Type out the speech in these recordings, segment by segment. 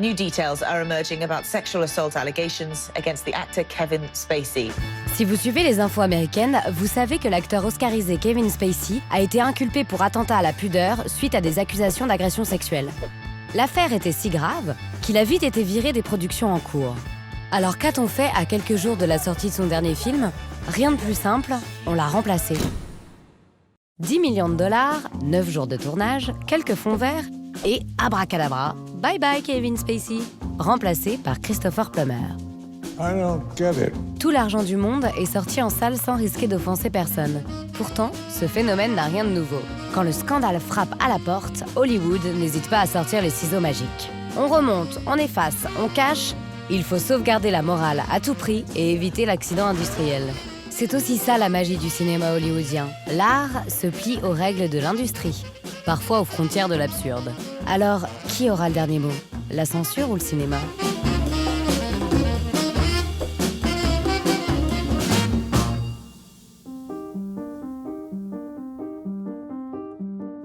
New details are emerging about sexual assault allegations against the actor Kevin Spacey. Si vous suivez les infos américaines, vous savez que l'acteur oscarisé Kevin Spacey a été inculpé pour attentat à la pudeur suite à des accusations d'agression sexuelle. L'affaire était si grave qu'il a vite été viré des productions en cours. Alors qu'a-t-on fait à quelques jours de la sortie de son dernier film? Rien de plus simple, on l'a remplacé. 10 millions de dollars, 9 jours de tournage, quelques fonds verts et abracadabra, bye bye Kevin Spacey, remplacé par Christopher Plummer. I don't get it. Tout l'argent du monde est sorti en salle sans risquer d'offenser personne. Pourtant, ce phénomène n'a rien de nouveau. Quand le scandale frappe à la porte, Hollywood n'hésite pas à sortir les ciseaux magiques. On remonte, on efface, on cache. Il faut sauvegarder la morale à tout prix et éviter l'accident industriel. C'est aussi ça la magie du cinéma hollywoodien. L'art se plie aux règles de l'industrie, parfois aux frontières de l'absurde. Alors, qui aura le dernier mot? La censure ou le cinéma?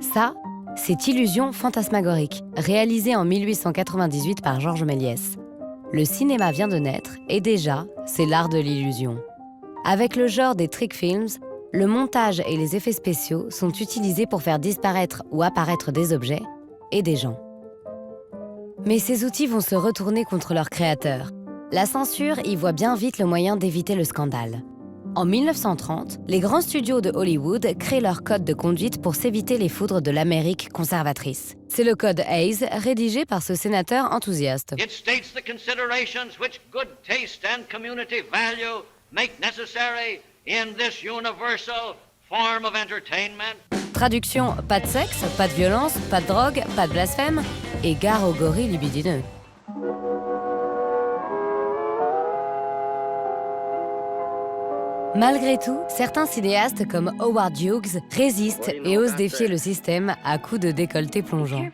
Ça, c'est Illusion fantasmagorique, réalisé en 1898 par Georges Méliès. Le cinéma vient de naître et déjà, c'est l'art de l'illusion. Avec le genre des trick films, le montage et les effets spéciaux sont utilisés pour faire disparaître ou apparaître des objets et des gens. Mais ces outils vont se retourner contre leurs créateurs. La censure y voit bien vite le moyen d'éviter le scandale. En 1930, les grands studios de Hollywood créent leur code de conduite pour s'éviter les foudres de l'Amérique conservatrice. C'est le code Hays, rédigé par ce sénateur enthousiaste. It states the considerations which good taste and community value make necessary in this universal form of entertainment. Traduction, pas de sexe, pas de violence, pas de drogue, pas de blasphème, et gare aux gorilles libidineux. Malgré tout, certains cinéastes comme Howard Hughes résistent et osent défier le système à coups de décolleté plongeant.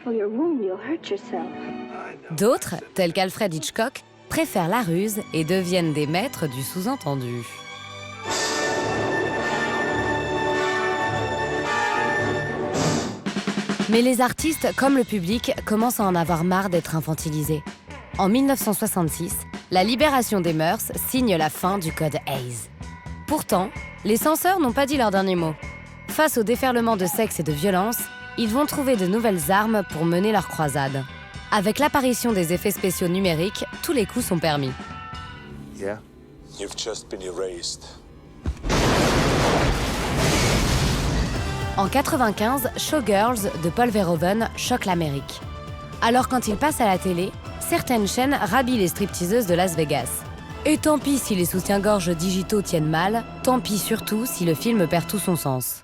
D'autres, tels qu'Alfred Hitchcock, préfèrent la ruse et deviennent des maîtres du sous-entendu. Mais les artistes, comme le public, commencent à en avoir marre d'être infantilisés. En 1966, la Libération des mœurs signe la fin du code Hays. Pourtant, les censeurs n'ont pas dit leur dernier mot. Face au déferlement de sexe et de violence, ils vont trouver de nouvelles armes pour mener leur croisade. Avec l'apparition des effets spéciaux numériques, tous les coups sont permis. Yeah? You've just been erased. En 1995, Showgirls de Paul Verhoeven choque l'Amérique. Alors quand il passe à la télé, certaines chaînes rhabillent les stripteaseuses de Las Vegas. Et tant pis si les soutiens-gorge digitaux tiennent mal, tant pis surtout si le film perd tout son sens.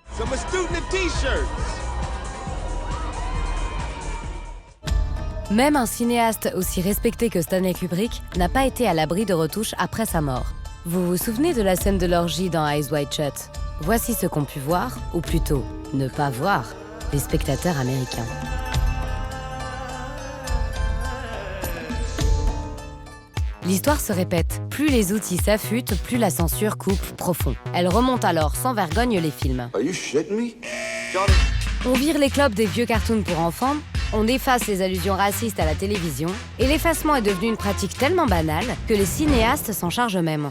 Même un cinéaste aussi respecté que Stanley Kubrick n'a pas été à l'abri de retouches après sa mort. Vous vous souvenez de la scène de l'orgie dans Eyes Wide Shut? Voici ce qu'ont pu voir, ou plutôt ne pas voir, les spectateurs américains. L'histoire se répète. Plus les outils s'affûtent, plus la censure coupe profond. Elle remonte alors sans vergogne les films. Are you shitting me? On vire les clopes des vieux cartoons pour enfants, on efface les allusions racistes à la télévision, et l'effacement est devenu une pratique tellement banale que les cinéastes s'en chargent eux-mêmes.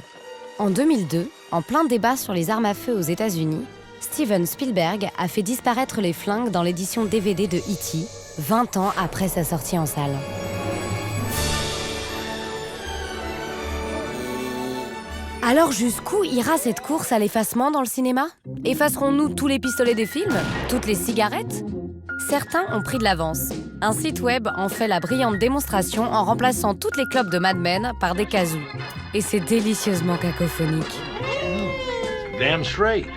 En 2002, en plein débat sur les armes à feu aux États-Unis, Steven Spielberg a fait disparaître les flingues dans l'édition DVD de E.T., 20 ans après sa sortie en salle. Alors jusqu'où ira cette course à l'effacement dans le cinéma? Effacerons-nous tous les pistolets des films? Toutes les cigarettes? Certains ont pris de l'avance. Un site web en fait la brillante démonstration en remplaçant toutes les clopes de Mad Men par des kazoo. Et c'est délicieusement cacophonique. Damn straight.